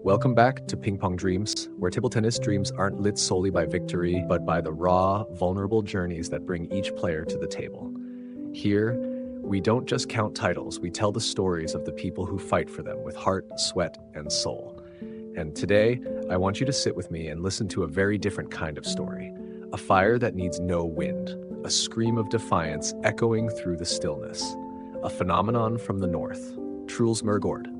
Welcome back to Ping Pong Dreams, where table tennis dreams aren't lit solely by victory, but by the raw, vulnerable journeys that bring each player to the table. Here, we don't just count titles, we tell the stories of the people who fight for them with heart, sweat, and soul. And today, I want you to sit with me and listen to a very different kind of story. A fire that needs no wind, a scream of defiance echoing through the stillness. A phenomenon from the north, Truls Möregårdh.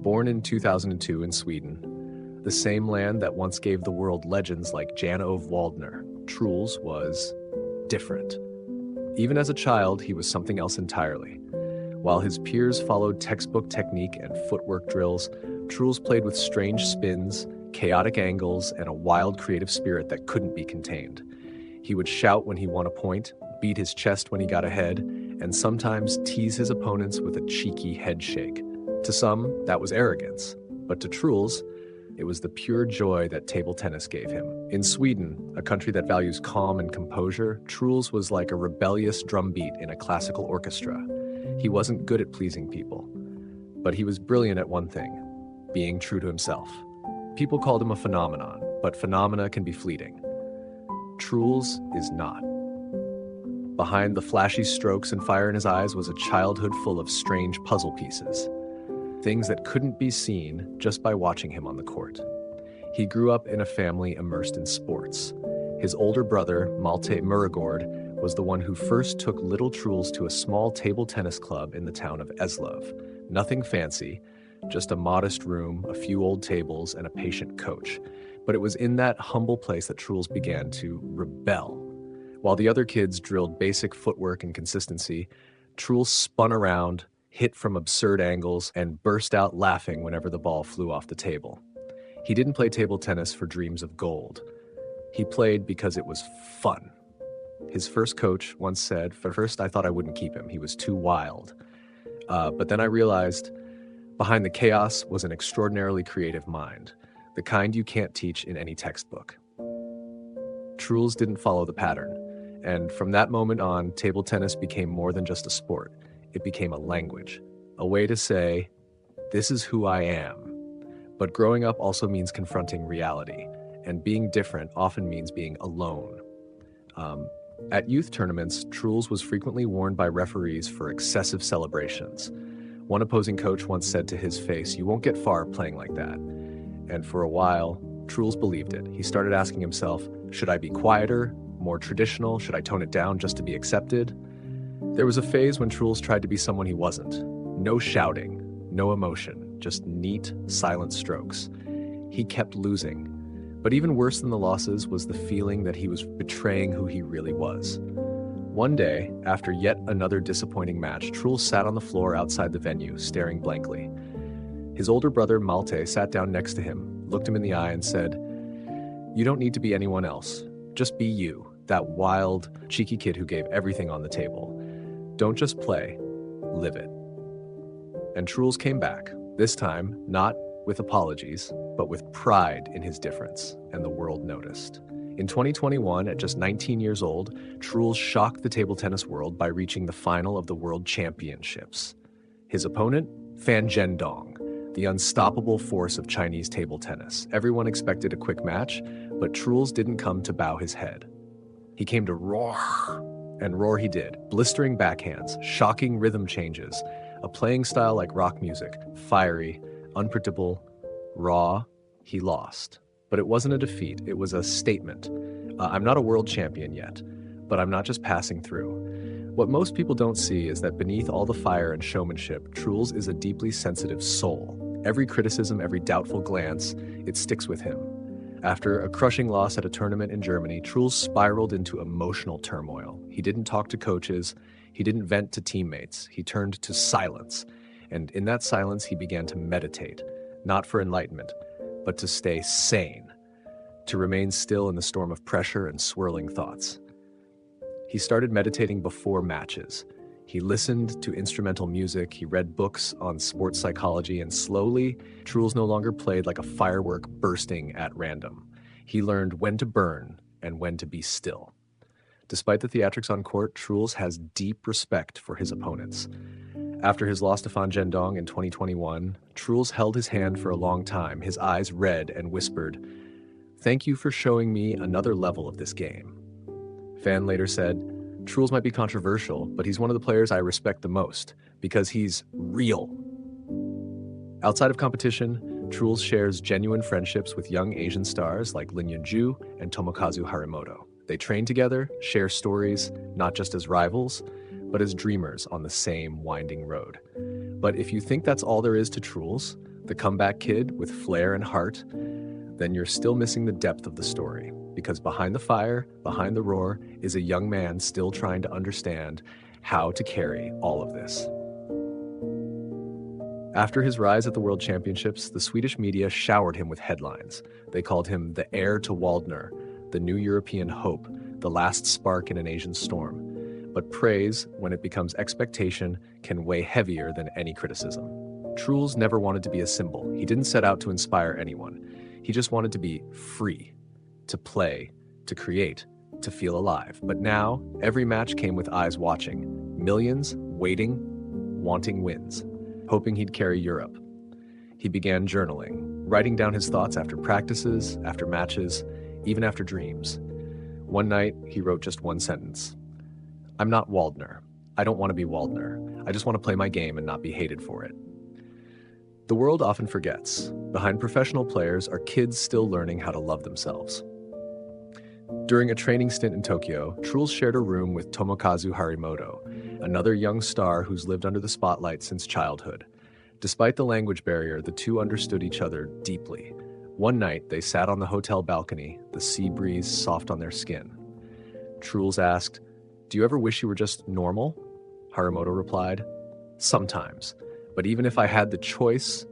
Born in 2002 in Sweden, the same land that once gave the world legends like Jan-Ove Waldner, Truls was different. Even as a child, he was something else entirely. While his peers followed textbook technique and footwork drills, Truls played with strange spins, chaotic angles, and a wild creative spirit that couldn't be contained. He would shout when he won a point, beat his chest when he got ahead, and sometimes tease his opponents with a cheeky head shake. To some, that was arrogance, but to Truls, it was the pure joy that table tennis gave him. In Sweden, a country that values calm and composure, Truls was like a rebellious drumbeat in a classical orchestra. He wasn't good at pleasing people, but he was brilliant at one thing, being true to himself. People called him a phenomenon, but phenomena can be fleeting. Truls is not. Behind the flashy strokes and fire in his eyes was a childhood full of strange puzzle pieces. Things that couldn't be seen just by watching him on the court. He grew up in a family immersed in sports. His older brother, Malte Möregårdh, was the one who first took little Truls to a small table tennis club in the town of Eslöv. Nothing fancy, just a modest room, a few old tables, and a patient coach. But it was in that humble place that Truls began to rebel. While the other kids drilled basic footwork and consistency, Truls spun around, hit from absurd angles, and burst out laughing whenever the ball flew off the table. He didn't play table tennis for dreams of gold. He played because it was fun. His first coach once said, "For first I thought I wouldn't keep him. He was too wild. But then I realized behind the chaos was an extraordinarily creative mind, the kind you can't teach in any textbook." Truls didn't follow the pattern, and from that moment on, table tennis became more than just a sport. It became a language, a way to say, "This is who I am." But growing up also means confronting reality, and being different often means being alone. At youth tournaments, Truls was frequently warned by referees for excessive celebrations. One opposing coach once said to his face, "You won't get far playing like that." And for a while, Truls believed it. He started asking himself, should I be quieter, more traditional? Should I tone it down just to be accepted? There was a phase when Truls tried to be someone he wasn't. No shouting, no emotion, just neat, silent strokes. He kept losing. But even worse than the losses was the feeling that he was betraying who he really was. One day, after yet another disappointing match, Truls sat on the floor outside the venue, staring blankly. His older brother, Malte, sat down next to him, looked him in the eye and said, "You don't need to be anyone else. Just be you, that wild, cheeky kid who gave everything on the table. Don't just play, live it." And Truls came back, this time not with apologies, but with pride in his difference, and the world noticed. In 2021, at just 19 years old, Truls shocked the table tennis world by reaching the final of the World Championships. His opponent, Fan Zhendong, the unstoppable force of Chinese table tennis. Everyone expected a quick match, but Truls didn't come to bow his head. He came to roar, and roar he did, blistering backhands, shocking rhythm changes, a playing style like rock music, fiery, unpredictable, raw. He lost. But it wasn't a defeat, it was a statement. I'm not a world champion yet, but I'm not just passing through. What most people don't see is that beneath all the fire and showmanship, Truls is a deeply sensitive soul. Every criticism, every doubtful glance, it sticks with him. After a crushing loss at a tournament in Germany, Truls spiraled into emotional turmoil. He didn't talk to coaches, he didn't vent to teammates, he turned to silence. And in that silence, he began to meditate, not for enlightenment, but to stay sane, to remain still in the storm of pressure and swirling thoughts. He started meditating before matches. He listened to instrumental music, he read books on sports psychology, and slowly, Truls no longer played like a firework bursting at random. He learned when to burn and when to be still. Despite the theatrics on court, Truls has deep respect for his opponents. After his loss to Fan Zhendong in 2021, Truls held his hand for a long time, his eyes red, and whispered, "Thank you for showing me another level of this game." Fan later said, "Truls might be controversial, but he's one of the players I respect the most, because he's real." Outside of competition, Truls shares genuine friendships with young Asian stars like Lin Yunju and Tomokazu Harimoto. They train together, share stories, not just as rivals, but as dreamers on the same winding road. But if you think that's all there is to Truls, the comeback kid with flair and heart, then you're still missing the depth of the story. Because behind the fire, behind the roar, is a young man still trying to understand how to carry all of this. After his rise at the World Championships, the Swedish media showered him with headlines. They called him the heir to Waldner, the new European hope, the last spark in an Asian storm. But praise, when it becomes expectation, can weigh heavier than any criticism. Truls never wanted to be a symbol. He didn't set out to inspire anyone. He just wanted to be free, to play, to create, to feel alive. But now, every match came with eyes watching, millions waiting, wanting wins, hoping he'd carry Europe. He began journaling, writing down his thoughts after practices, after matches, even after dreams. One night, he wrote just one sentence. "I'm not Waldner. I don't want to be Waldner. I just want to play my game and not be hated for it." The world often forgets. Behind professional players are kids still learning how to love themselves. During a training stint in Tokyo, Truls shared a room with Tomokazu Harimoto, another young star who's lived under the spotlight since childhood. Despite the language barrier, the two understood each other deeply. One night, they sat on the hotel balcony, the sea breeze soft on their skin. Truls asked, "Do you ever wish you were just normal?" Harimoto replied, "Sometimes, but even if I had the choice,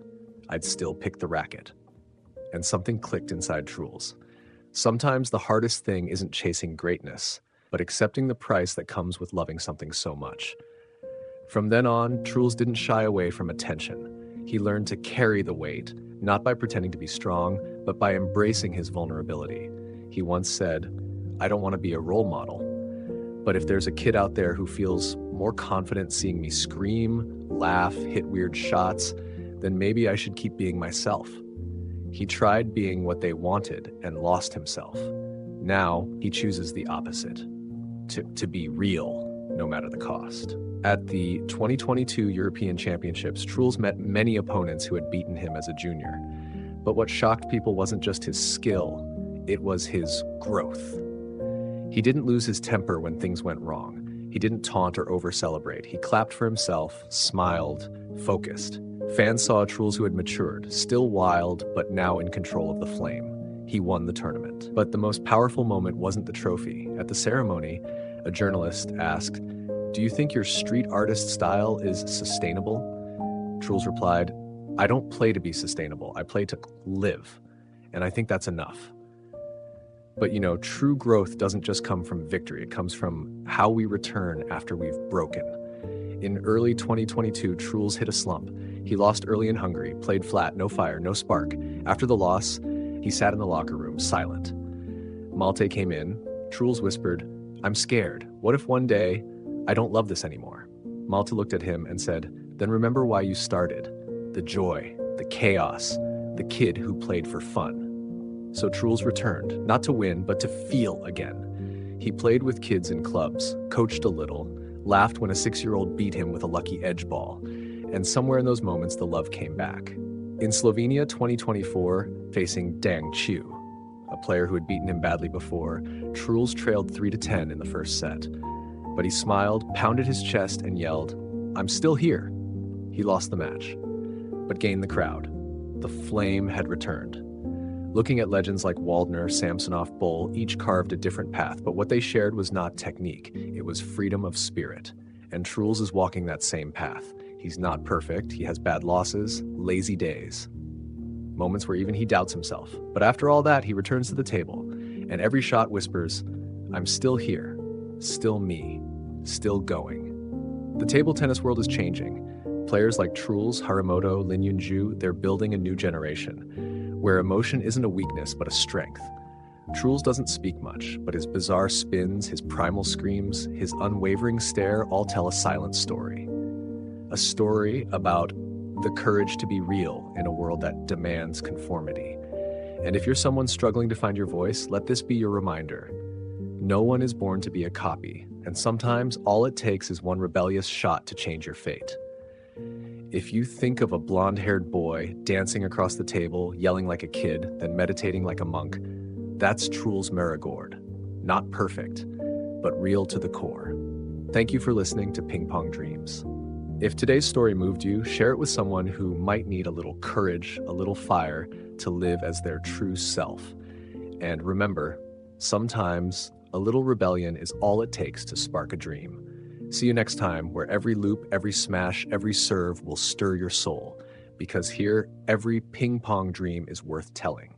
I'd still pick the racket." And something clicked inside Truls. Sometimes the hardest thing isn't chasing greatness, but accepting the price that comes with loving something so much. From then on, Truls didn't shy away from attention. He learned to carry the weight, not by pretending to be strong, but by embracing his vulnerability. He once said, "I don't want to be a role model, but if there's a kid out there who feels more confident seeing me scream, laugh, hit weird shots, then maybe I should keep being myself." He tried being what they wanted and lost himself. Now he chooses the opposite, to be real, no matter the cost. At the 2022 European Championships, Truls met many opponents who had beaten him as a junior. But what shocked people wasn't just his skill, it was his growth. He didn't lose his temper when things went wrong. He didn't taunt or over-celebrate. He clapped for himself, smiled, focused. Fans saw a Truls who had matured, still wild, but now in control of the flame. He won the tournament. But the most powerful moment wasn't the trophy. At the ceremony, a journalist asked, "Do you think your street artist style is sustainable?" Truls replied, "I don't play to be sustainable. I play to live. And I think that's enough." But true growth doesn't just come from victory. It comes from how we return after we've broken. In early 2022, Truls hit a slump. He lost early in Hungary, played flat, no fire, no spark. After the loss, he sat in the locker room, silent. Malte came in. Truls whispered, "I'm scared. What if one day I don't love this anymore?" Malte looked at him and said, "Then remember why you started. The joy, the chaos, the kid who played for fun." So Truls returned, not to win, but to feel again. He played with kids in clubs, coached a little, laughed when a 6-year-old beat him with a lucky edge ball. And somewhere in those moments, the love came back. In Slovenia 2024, facing Dang Chiu, a player who had beaten him badly before, Truls trailed 3-10 in the first set. But he smiled, pounded his chest, and yelled, "I'm still here." He lost the match, but gained the crowd. The flame had returned. Looking at legends like Waldner, Samsonov, Bull, each carved a different path, but what they shared was not technique, it was freedom of spirit. And Truls is walking that same path. He's not perfect, he has bad losses, lazy days, moments where even he doubts himself. But after all that, he returns to the table, and every shot whispers, "I'm still here, still me, still going." The table tennis world is changing. Players like Truls, Harimoto, Lin Yunju, they're building a new generation, where emotion isn't a weakness, but a strength. Truls doesn't speak much, but his bizarre spins, his primal screams, his unwavering stare all tell a silent story. A story about the courage to be real in a world that demands conformity. And if you're someone struggling to find your voice, let this be your reminder. No one is born to be a copy, and sometimes all it takes is one rebellious shot to change your fate. If you think of a blonde-haired boy dancing across the table, yelling like a kid, then meditating like a monk, that's Truls Möregårdh. Not perfect, but real to the core. Thank you for listening to Ping Pong Dreams. If today's story moved you, share it with someone who might need a little courage, a little fire to live as their true self. And remember, sometimes a little rebellion is all it takes to spark a dream. See you next time, where every loop, every smash, every serve will stir your soul. Because here, every ping pong dream is worth telling.